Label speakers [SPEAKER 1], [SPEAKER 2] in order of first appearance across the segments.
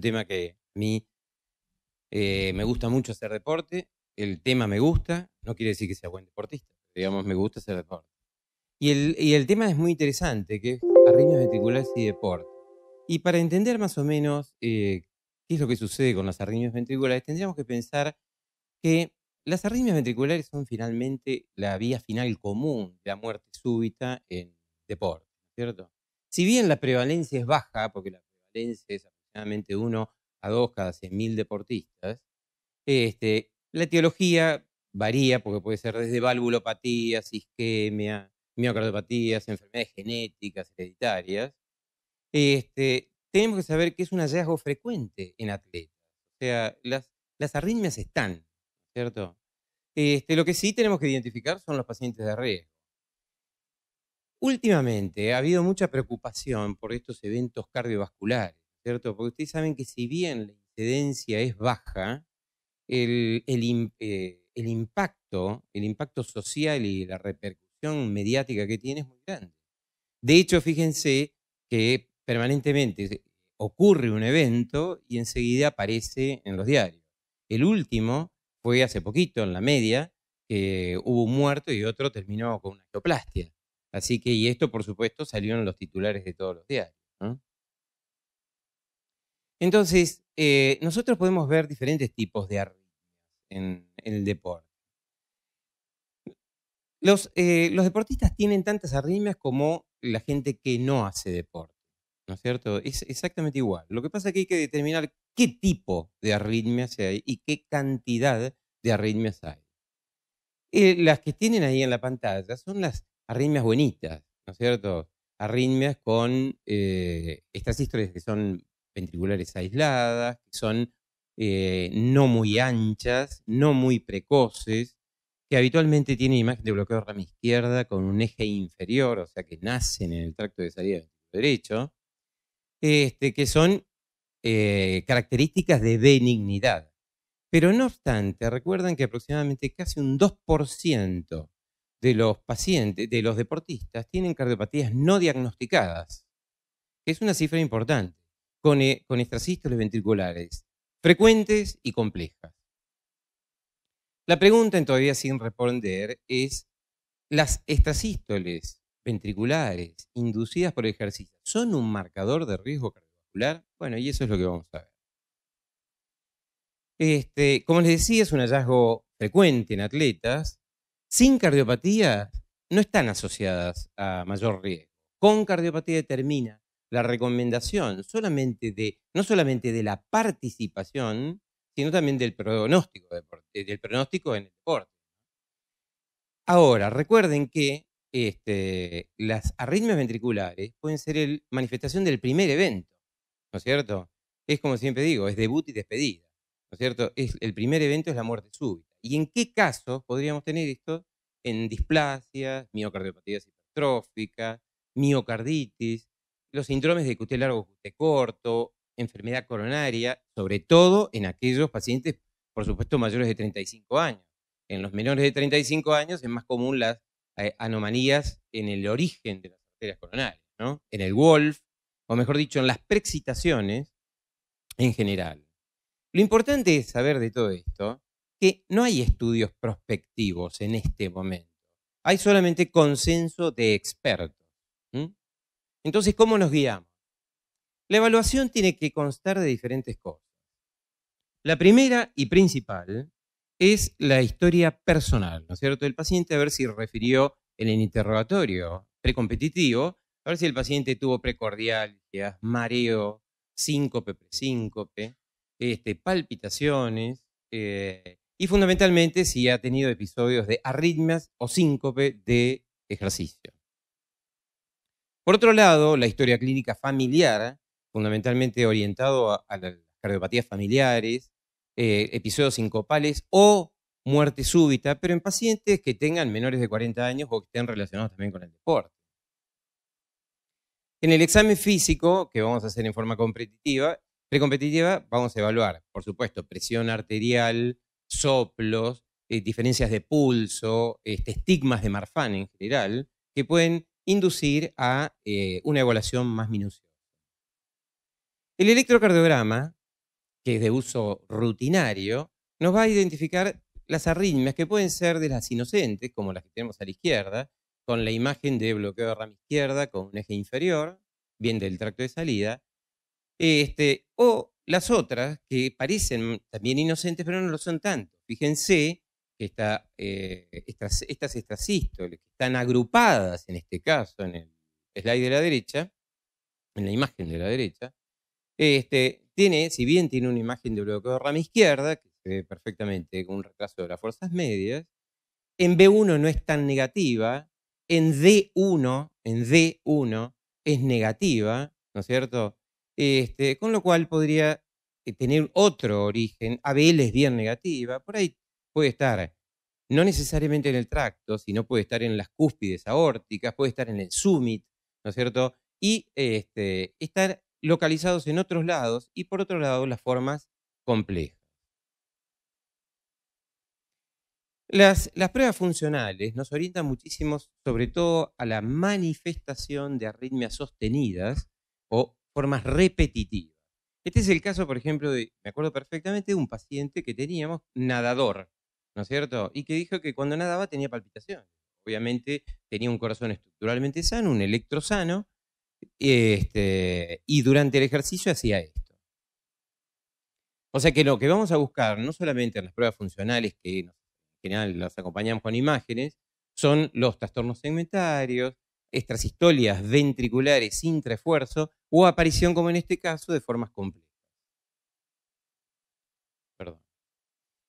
[SPEAKER 1] tema que a mí me gusta mucho hacer deporte. El tema me gusta, no quiere decir que sea buen deportista, digamos, me gusta hacer deporte. Y el tema es muy interesante, que es arritmias ventriculares y deporte. Y para entender más o menos qué es lo que sucede con las arritmias ventriculares, tendríamos que pensar que las arritmias ventriculares son finalmente la vía final común de la muerte súbita en deporte, ¿cierto? Si bien la prevalencia es baja, porque la prevalencia es aproximadamente 1 a 2 cada 100.000 deportistas, la etiología varía porque puede ser desde valvulopatías, isquemia, miocardiopatías, enfermedades genéticas, hereditarias. Tenemos que saber que es un hallazgo frecuente en atletas. O sea, las arritmias están, ¿cierto? Lo que sí tenemos que identificar son los pacientes de riesgo. Últimamente ha habido mucha preocupación por estos eventos cardiovasculares, ¿cierto? Porque ustedes saben que si bien la incidencia es baja, el impacto social y la repercusión mediática que tiene es muy grande. De hecho, fíjense que permanentemente ocurre un evento y enseguida aparece en los diarios. El último fue hace poquito, en la media, que hubo un muerto y otro terminó con una angioplastia. Así que, y esto, por supuesto, salió en los titulares de todos los diarios, ¿no? Entonces, nosotros podemos ver diferentes tipos de arritmias en el deporte. Los deportistas tienen tantas arritmias como la gente que no hace deporte, ¿no es cierto? Es exactamente igual. Lo que pasa es que hay que determinar qué tipo de arritmias hay y qué cantidad de arritmias hay. Las que tienen ahí en la pantalla son las arritmias buenitas, ¿no es cierto? Arritmias con estas historias que son ventriculares aisladas, que son no muy anchas, no muy precoces, que habitualmente tienen imagen de bloqueo de rama izquierda con un eje inferior, o sea que nacen en el tracto de salida del ventrículo derecho, que son características de benignidad. Pero no obstante, recuerdan que aproximadamente casi un 2% de los pacientes, de los deportistas, tienen cardiopatías no diagnosticadas, que es una cifra importante, con extrasístoles ventriculares frecuentes y complejas. La pregunta, en todavía sin responder, es: ¿las extrasístoles ventriculares inducidas por el ejercicio son un marcador de riesgo cardiovascular? Bueno, y eso es lo que vamos a ver. Como les decía, es un hallazgo frecuente en atletas. Sin cardiopatía no están asociadas a mayor riesgo. Con cardiopatía determina la recomendación no solamente de la participación, sino también del pronóstico en el deporte. Ahora, recuerden que las arritmias ventriculares pueden ser manifestación del primer evento, ¿no es cierto? Es como siempre digo, es debut y despedida, ¿no es cierto? El primer evento es la muerte súbita. ¿Y en qué casos podríamos tener esto? En displasias, miocardiopatías hipertróficas, miocarditis, los síndromes de QT largo, QT corto, enfermedad coronaria, sobre todo en aquellos pacientes, por supuesto, mayores de 35 años. En los menores de 35 años es más común las anomalías en el origen de las arterias coronarias, ¿no? En el Wolf, o mejor dicho, en las preexcitaciones en general. Lo importante es saber de todo esto que no hay estudios prospectivos en este momento. Hay solamente consenso de expertos. Entonces, ¿cómo nos guiamos? La evaluación tiene que constar de diferentes cosas. La primera y principal es la historia personal, ¿no es cierto? El paciente, a ver si refirió en el interrogatorio precompetitivo, a ver si el paciente tuvo precordialgias, mareo, síncope, presíncope, palpitaciones, y fundamentalmente si ha tenido episodios de arritmias o síncope de ejercicio. Por otro lado, la historia clínica familiar, fundamentalmente orientado a las cardiopatías familiares, episodios sincopales o muerte súbita, pero en pacientes que tengan menores de 40 años o que estén relacionados también con el deporte. En el examen físico, que vamos a hacer en forma precompetitiva, vamos a evaluar, por supuesto, presión arterial, soplos, diferencias de pulso, estigmas de Marfan en general, que pueden inducir a una evaluación más minuciosa. El electrocardiograma que es de uso rutinario, nos va a identificar las arritmias que pueden ser de las inocentes, como las que tenemos a la izquierda, con la imagen de bloqueo de rama izquierda con un eje inferior, bien del tracto de salida, o las otras que parecen también inocentes, pero no lo son tanto. Fíjense que estas extrasístoles que están agrupadas, en este caso, en el slide de la derecha, en la imagen de la derecha, tiene, si bien tiene una imagen de bloqueo de rama izquierda, que se ve perfectamente con un retraso de las fuerzas medias, en B1 no es tan negativa, en D1 es negativa, ¿no es cierto? Con lo cual podría tener otro origen. ABL es bien negativa, por ahí puede estar no necesariamente en el tracto, sino puede estar en las cúspides aórticas, puede estar en el summit, ¿no es cierto? Y estar localizados en otros lados, y por otro lado las formas complejas. Las pruebas funcionales nos orientan muchísimo, sobre todo a la manifestación de arritmias sostenidas o formas repetitivas. Este es el caso, por ejemplo, me acuerdo perfectamente de un paciente que teníamos nadador, ¿no es cierto? Y que dijo que cuando nadaba tenía palpitaciones. Obviamente tenía un corazón estructuralmente sano, un electro sano, y durante el ejercicio hacía esto. O sea que lo que vamos a buscar, no solamente en las pruebas funcionales, que en general las acompañamos con imágenes, son los trastornos segmentarios, extrasistolias ventriculares sin refuerzo o aparición, como en este caso, de formas complejas. Perdón.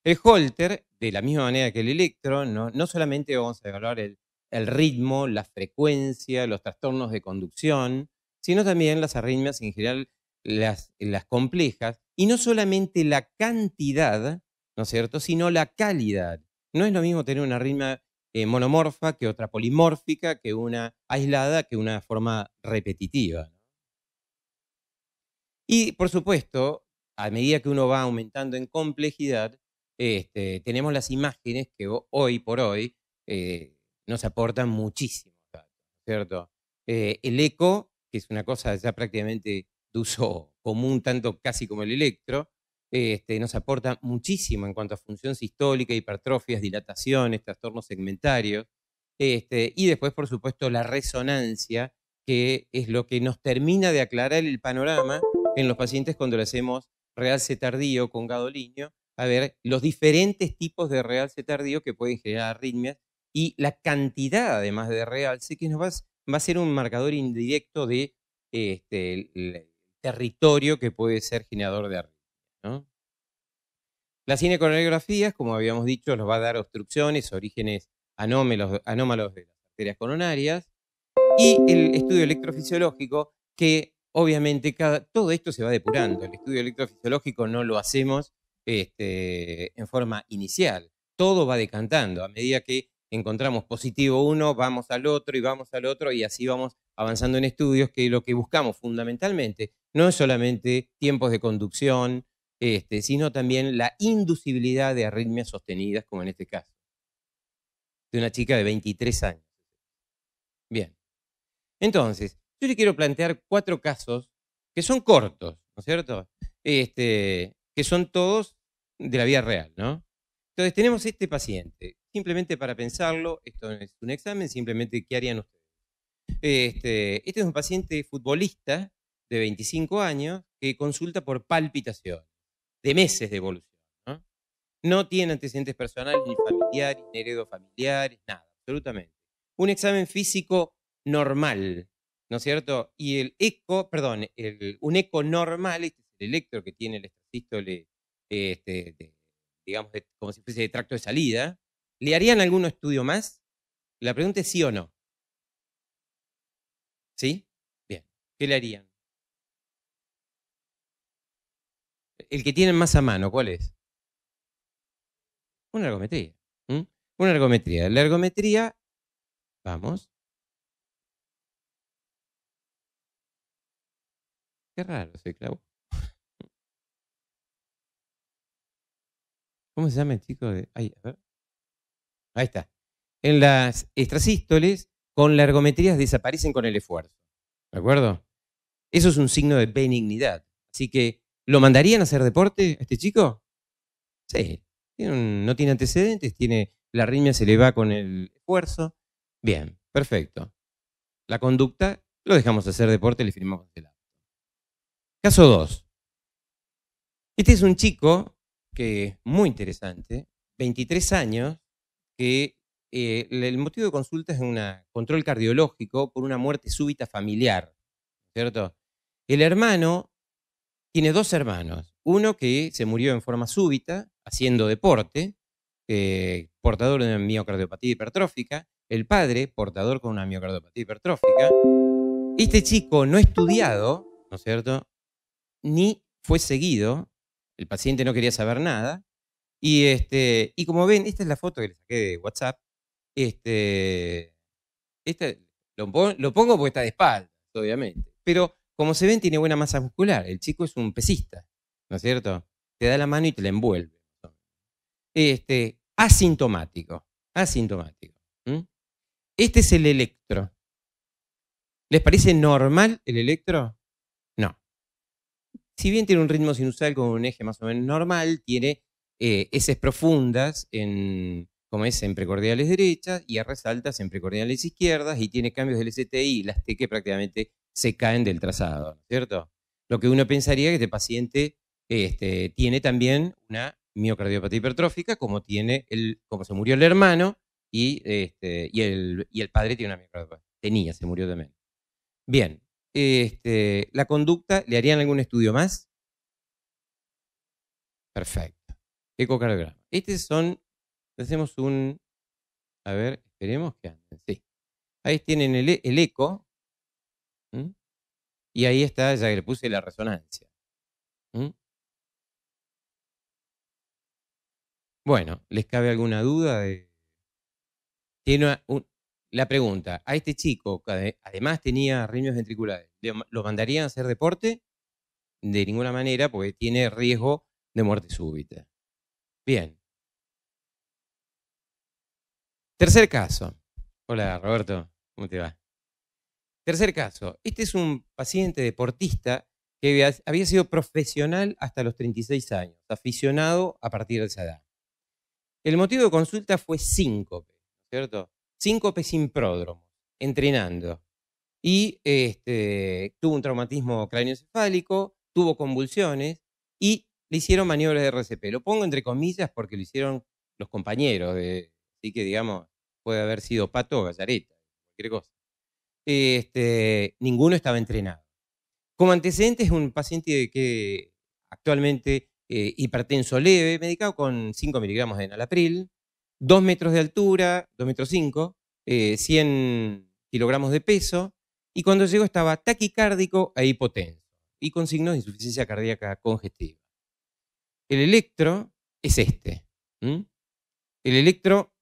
[SPEAKER 1] El Holter, de la misma manera que el electro, no solamente vamos a evaluar el ritmo, la frecuencia, los trastornos de conducción, sino también las arritmias en general, las complejas, y no solamente la cantidad, ¿no es cierto?, sino la calidad. No es lo mismo tener una arritmia monomorfa que otra polimórfica, que una aislada, que una forma repetitiva. Y, por supuesto, a medida que uno va aumentando en complejidad, tenemos las imágenes que hoy por hoy nos aportan muchísimos datos, ¿cierto? El eco, que es una cosa ya prácticamente de uso común, tanto casi como el electro, nos aporta muchísimo en cuanto a función sistólica, hipertrofias, dilataciones, trastornos segmentarios, y después, por supuesto, la resonancia, que es lo que nos termina de aclarar el panorama en los pacientes cuando le hacemos realce tardío con gadolinio, a ver los diferentes tipos de realce tardío que pueden generar arritmias y la cantidad, además de realce, que nos va a ser un marcador indirecto de el territorio que puede ser generador de arritmias, ¿no? Las cinecoronografías, como habíamos dicho, nos va a dar obstrucciones, orígenes anómalos de las arterias coronarias, y el estudio electrofisiológico, que obviamente todo esto se va depurando. El estudio electrofisiológico no lo hacemos en forma inicial. Todo va decantando. A medida que encontramos positivo uno, vamos al otro y vamos al otro, y así vamos avanzando en estudios, que lo que buscamos fundamentalmente no es solamente tiempos de conducción, sino también la inducibilidad de arritmias sostenidas, como en este caso, de una chica de 23 años. Bien. Entonces, yo le quiero plantear 4 casos que son cortos, ¿no es cierto? Que son todos de la vida real, ¿no? Entonces, tenemos este paciente. Simplemente para pensarlo, esto es un examen, simplemente, ¿qué harían ustedes? Este es un paciente futbolista de 25 años que consulta por palpitación, de meses de evolución, ¿no? No tiene antecedentes personales, ni familiares, ni heredofamiliares, nada, absolutamente. Un examen físico normal, ¿no es cierto? Y el eco, perdón, un eco normal, este es el electro que tiene el extrasístole, digamos, como si fuese de tracto de salida. ¿Le harían algún estudio más? La pregunta es sí o no. ¿Sí? Bien. ¿Qué le harían? El que tienen más a mano, ¿cuál es? Una ergometría. Una ergometría. La ergometría, vamos. Qué raro se clavó. ¿Cómo se llama el chico de...? Ahí, a ver. Ahí está. En las extrasístoles, con la ergometría desaparecen con el esfuerzo. ¿De acuerdo? Eso es un signo de benignidad. Así que ¿Lo mandarían a hacer deporte a este chico? Sí. No tiene antecedentes, la arritmia se le va con el esfuerzo. Bien, perfecto. La conducta, lo dejamos hacer deporte, le firmamos el auto. Caso 2. Este es un chico que, muy interesante, 23 años, que el motivo de consulta es un control cardiológico por una muerte súbita familiar, ¿cierto? El hermano tiene 2 hermanos. Uno que se murió en forma súbita, haciendo deporte, portador de una miocardiopatía hipertrófica. El padre, portador con una miocardiopatía hipertrófica. Este chico no estudiado, ¿no es cierto?, ni fue seguido. El paciente no quería saber nada. Y como ven, esta es la foto que le saqué de WhatsApp. Lo pongo porque está de espaldas, obviamente. Pero como se ven, tiene buena masa muscular. El chico es un pesista, ¿no es cierto? Te da la mano y te la envuelve. Asintomático. Este es el electro. ¿Les parece normal el electro? No. Si bien tiene un ritmo sinusal con un eje más o menos normal, tiene heces profundas como es en precordiales derechas y R's altas en precordiales izquierdas, y tiene cambios del STI y las T que prácticamente se caen del trazado, ¿no es cierto? Lo que uno pensaría que este paciente tiene también una miocardiopatía hipertrófica, como se murió el hermano y el padre tiene una miocardiopatía. Se murió también. Bien, la conducta, ¿le harían algún estudio más? Perfecto. Ecocardiograma. Hacemos a ver, esperemos que anden. Sí. Ahí tienen el eco. Y ahí está, ya que le puse la resonancia. Bueno, ¿les cabe alguna duda? La pregunta, a este chico, que además tenía arritmias ventriculares, ¿lo mandarían a hacer deporte? De ninguna manera, porque tiene riesgo de muerte súbita. Bien. Tercer caso. Hola, Roberto. ¿Cómo te va? Tercer caso. Este es un paciente deportista que había sido profesional hasta los 36 años, aficionado a partir de esa edad. El motivo de consulta fue síncope, ¿cierto? Síncope sin pródromo, entrenando. Y tuvo un traumatismo craneoencefálico, tuvo convulsiones y le hicieron maniobras de RCP. Lo pongo entre comillas porque lo hicieron los compañeros, así que digamos, puede haber sido Pato o Gallareta, cualquier cosa. Ninguno estaba entrenado. Como antecedente es un paciente que actualmente hipertenso leve, medicado con 5 miligramos de enalapril, 2 metros de altura, 2 metros 5, 100 kilogramos de peso, y cuando llegó estaba taquicárdico e hipotenso, y con signos de insuficiencia cardíaca congestiva. El electro es este. El electro,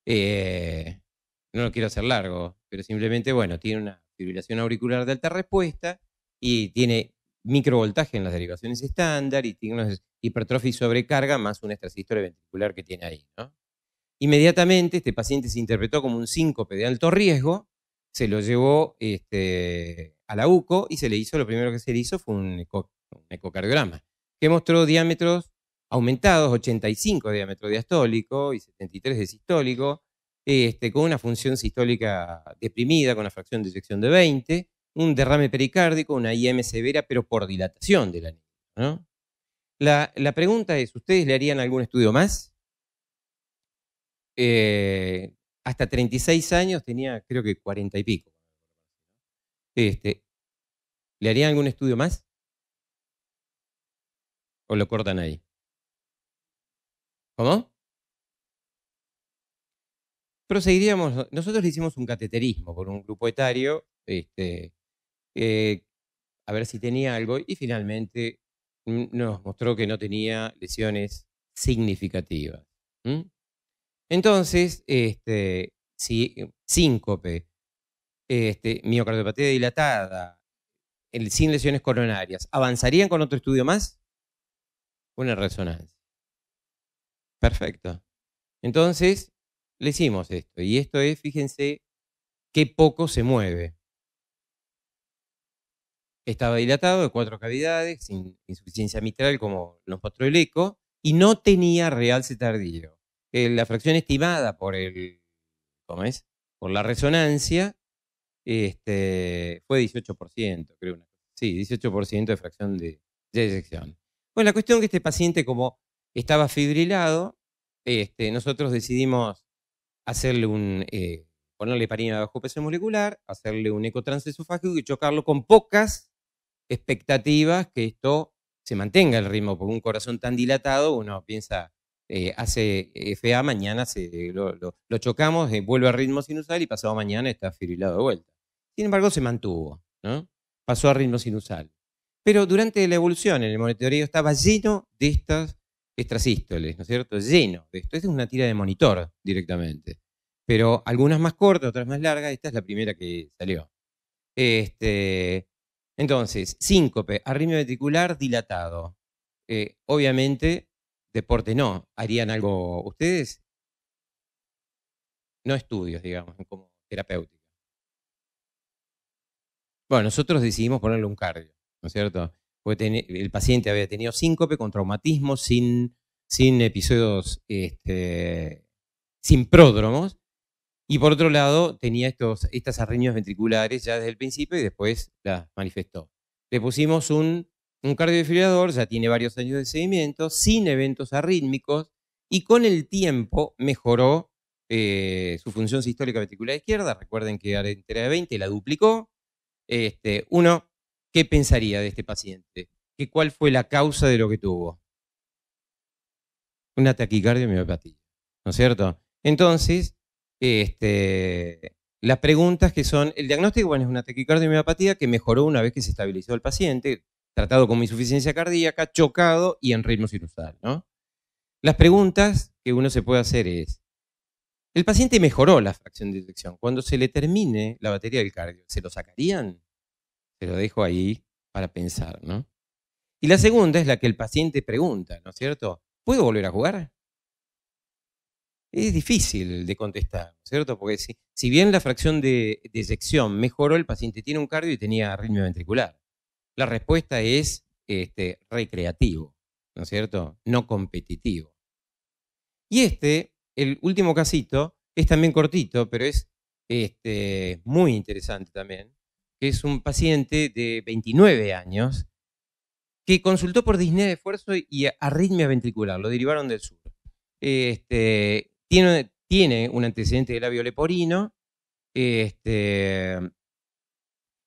[SPEAKER 1] no lo quiero hacer largo, pero simplemente, bueno, tiene una fibrilación auricular de alta respuesta y tiene microvoltaje en las derivaciones estándar y tiene una hipertrofia y sobrecarga más una extrasístole ventricular que tiene ahí, ¿no? Inmediatamente este paciente se interpretó como un síncope de alto riesgo, se lo llevó a la UCO y lo primero que se le hizo fue un ecocardiograma, que mostró diámetros aumentados, 85 de diámetro diastólico y 73 de sistólico, con una función sistólica deprimida, con una fracción de eyección de 20, un derrame pericárdico, una IM severa, pero por dilatación de la niña, ¿no? La pregunta es, ¿ustedes le harían algún estudio más? Hasta 36 años tenía, creo que 40 y pico. ¿Le harían algún estudio más? ¿O lo cortan ahí? ¿Cómo? Proseguiríamos. Nosotros le hicimos un cateterismo por un grupo etario, a ver si tenía algo, y finalmente nos mostró que no tenía lesiones significativas. Entonces, si síncope, miocardiopatía dilatada, sin lesiones coronarias, ¿avanzarían con otro estudio más? Una resonancia. Perfecto. Entonces, le hicimos esto. Y esto es, fíjense, qué poco se mueve. Estaba dilatado de 4 cavidades, sin insuficiencia mitral, como nos mostró el eco, y no tenía realce tardío. La fracción estimada por ¿cómo es? Por la resonancia fue 18%, creo. Sí, 18% de fracción de eyección. Bueno, la cuestión es que este paciente, como estaba fibrilado, nosotros decidimos hacerle ponerle heparina bajo peso molecular, hacerle un ecotransesofágico y chocarlo con pocas expectativas que esto se mantenga el ritmo, porque un corazón tan dilatado, uno piensa, hace FA, mañana lo chocamos, vuelve a ritmo sinusal y pasado mañana está fibrilado de vuelta. Sin embargo, se mantuvo, ¿no? Pasó a ritmo sinusal. Pero durante la evolución, en el monitoreo estaba lleno de estas extrasístoles, ¿no es cierto? Lleno de esto. Esta es una tira de monitor directamente. Pero algunas más cortas, otras más largas. Esta es la primera que salió. Entonces, síncope, arritmia ventricular dilatado. Obviamente, deporte no. ¿Harían algo ustedes? No estudios, digamos, como terapéutica. Bueno, nosotros decidimos ponerle un cardio, ¿no es cierto? Porque el paciente había tenido síncope con traumatismo, sin episodios, sin pródromos. Y por otro lado, tenía estas arritmias ventriculares ya desde el principio y después las manifestó. Le pusimos un cardiodefibrilador, ya tiene varios años de seguimiento, sin eventos arrítmicos, y con el tiempo mejoró su función sistólica ventricular izquierda. Recuerden que era de 20, la duplicó. Uno, ¿qué pensaría de este paciente? ¿Cuál fue la causa de lo que tuvo? Una taquicardia miopatía, ¿no es cierto? Entonces, las preguntas que son, el diagnóstico, bueno, es una taquicardia miopatía que mejoró una vez que se estabilizó el paciente, tratado como insuficiencia cardíaca, chocado y en ritmo sinusal, ¿no? Las preguntas que uno se puede hacer es, el paciente mejoró la fracción de eyección. Cuando se le termine la batería del cardio, ¿se lo sacarían? Se lo dejo ahí para pensar, ¿no? Y la segunda es la que el paciente pregunta, ¿no es cierto? ¿Puedo volver a jugar? Es difícil de contestar, ¿no es cierto? Porque si bien la fracción de eyección mejoró, el paciente tiene un cardio y tenía arritmia ventricular. La respuesta es recreativo, ¿no es cierto? No competitivo. Y el último casito, es también cortito, pero es muy interesante también, que es un paciente de 29 años que consultó por disnea de esfuerzo y arritmia ventricular, lo derivaron del sur. Tiene un antecedente de labio leporino, y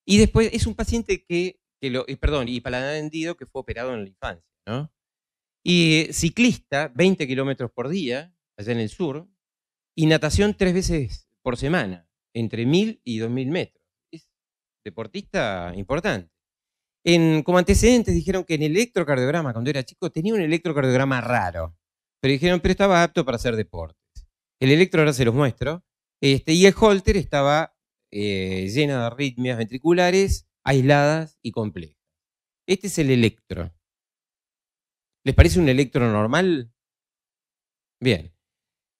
[SPEAKER 1] después es un paciente y paladar hendido que fue operado en la infancia, ¿no? Y ciclista, 20 kilómetros por día, allá en el sur, y natación 3 veces por semana, entre 1000 y 2000 metros. Es deportista importante. Como antecedentes dijeron que en el electrocardiograma, cuando era chico, tenía un electrocardiograma raro. Pero dijeron, pero estaba apto para hacer deportes. El electro ahora se los muestro. Y el holter estaba lleno de arritmias ventriculares, aisladas y complejas. Este es el electro. ¿Les parece un electro normal? Bien.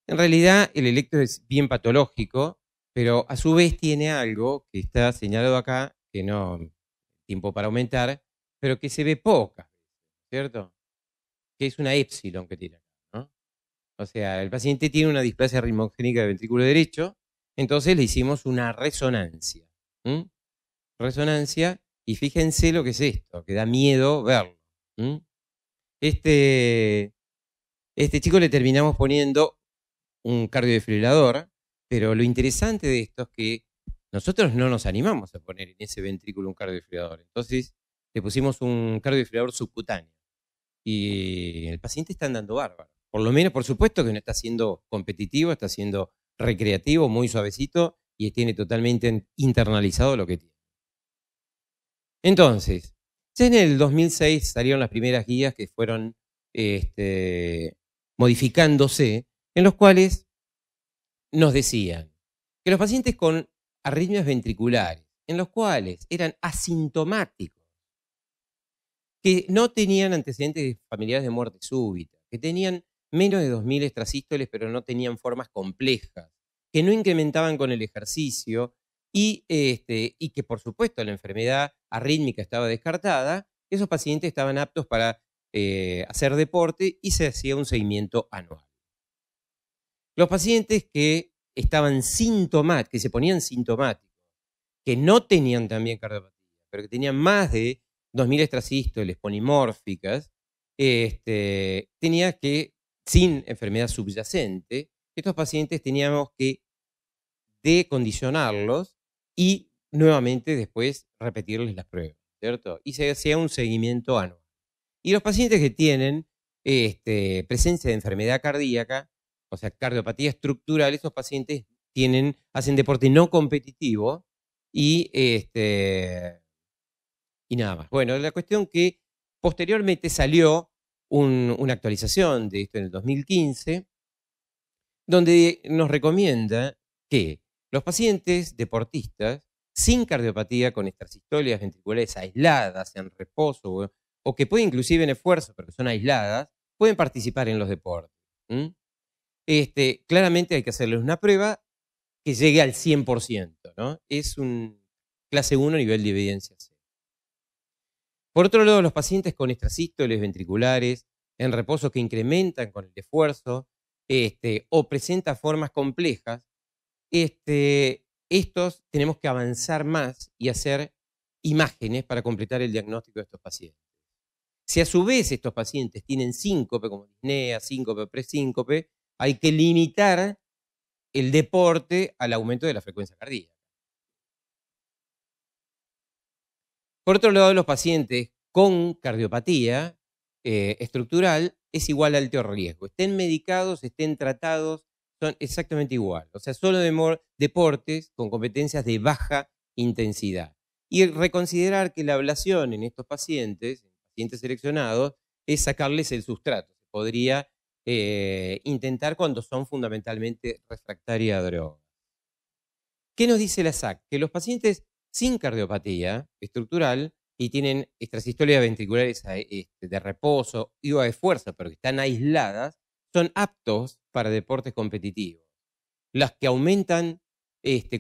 [SPEAKER 1] En realidad, el electro es bien patológico, pero a su vez tiene algo que está señalado acá, que no tiempo para aumentar, pero que se ve poca, ¿cierto? Que es una épsilon que tiene, ¿no? O sea, el paciente tiene una displasia ritmogénica del ventrículo derecho, entonces le hicimos una resonancia. Resonancia, y fíjense lo que es esto, que da miedo verlo. Este chico le terminamos poniendo un cardiodefibrilador, pero lo interesante de esto es que nosotros no nos animamos a poner en ese ventrículo un cardiodefibrilador. Entonces le pusimos un cardiodefibrilador subcutáneo. Y el paciente está andando bárbaro. Por lo menos, por supuesto que no está siendo competitivo, está siendo recreativo, muy suavecito, y tiene totalmente internalizado lo que tiene. Entonces, ya en el 2006 salieron las primeras guías que fueron modificándose, en los cuales nos decían que los pacientes con arritmias ventriculares, en los cuales eran asintomáticos, que no tenían antecedentes familiares de muerte súbita, que tenían menos de 2000 extrasístoles, pero no tenían formas complejas, que no incrementaban con el ejercicio y que, por supuesto, la enfermedad arrítmica estaba descartada, esos pacientes estaban aptos para hacer deporte y se hacía un seguimiento anual. Los pacientes que estaban sintomáticos, que se ponían sintomáticos, que no tenían también cardiopatía, pero que tenían más de 2000 extrasístoles polimórficas, tenía que, sin enfermedad subyacente, estos pacientes teníamos que decondicionarlos y nuevamente después repetirles las pruebas, ¿cierto? Y se hacía un seguimiento anual. Y los pacientes que tienen presencia de enfermedad cardíaca, o sea, cardiopatía estructural, esos pacientes hacen deporte no competitivo y nada más. Bueno, la cuestión que posteriormente salió una actualización de esto en el 2015, donde nos recomienda que los pacientes deportistas sin cardiopatía, con extrasistolias ventriculares aisladas, en reposo, o que pueden inclusive en esfuerzo, pero que son aisladas, pueden participar en los deportes. Claramente hay que hacerles una prueba que llegue al 100%, ¿no? Es un clase 1 nivel de evidencia C. Por otro lado, los pacientes con extrasístoles ventriculares en reposo que incrementan con el esfuerzo o presentan formas complejas, estos tenemos que avanzar más y hacer imágenes para completar el diagnóstico de estos pacientes. Si a su vez estos pacientes tienen síncope, como disnea, síncope o presíncope, hay que limitar el deporte al aumento de la frecuencia cardíaca. Por otro lado, los pacientes con cardiopatía estructural es igual a alto riesgo. Estén medicados, estén tratados, son exactamente igual. O sea, solo deportes con competencias de baja intensidad. Y reconsiderar que la ablación en estos pacientes seleccionados, es sacarles el sustrato. Se podría intentar cuando son fundamentalmente refractarios a drogas. ¿Qué nos dice la SAC? Que los pacientes sin cardiopatía estructural y tienen extrasistolias ventriculares de reposo y o de fuerza, pero que están aisladas, son aptos para deportes competitivos. Las que aumentan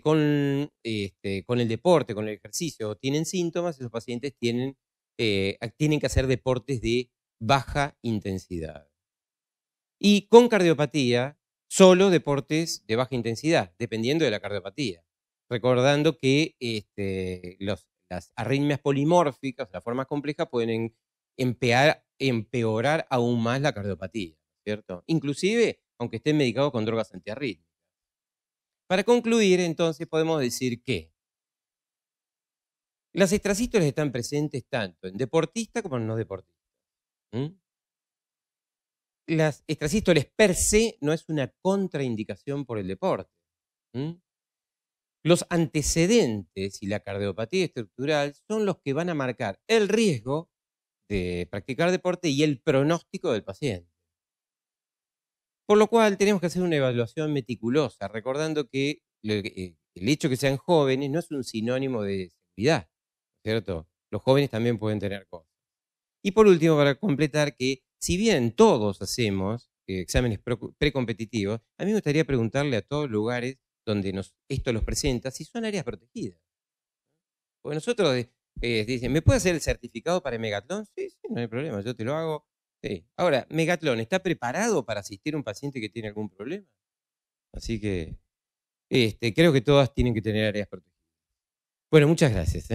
[SPEAKER 1] con el deporte, con el ejercicio, o tienen síntomas, esos pacientes tienen que hacer deportes de baja intensidad. Y con cardiopatía, solo deportes de baja intensidad, dependiendo de la cardiopatía. Recordando que las arritmias polimórficas, las formas complejas, pueden empeorar aún más la cardiopatía, ¿cierto? Inclusive, aunque estén medicados con drogas antiarrítmicas. Para concluir, entonces, podemos decir que las extrasístoles están presentes tanto en deportistas como en no deportistas. Las extrasístoles per se no es una contraindicación por el deporte. Los antecedentes y la cardiopatía estructural son los que van a marcar el riesgo de practicar deporte y el pronóstico del paciente. Por lo cual tenemos que hacer una evaluación meticulosa, recordando que el hecho de que sean jóvenes no es un sinónimo de seguridad, ¿cierto? Los jóvenes también pueden tener cosas. Y por último, para completar, que si bien todos hacemos exámenes precompetitivos, a mí me gustaría preguntarle a todos los lugares donde esto los presenta si son áreas protegidas. Porque nosotros dicen, ¿me puede hacer el certificado para el Megatlón? Sí, no hay problema, yo te lo hago. Sí. Ahora, Megatlón, ¿está preparado para asistir a un paciente que tiene algún problema? Así que creo que todas tienen que tener áreas protegidas. Bueno, muchas gracias.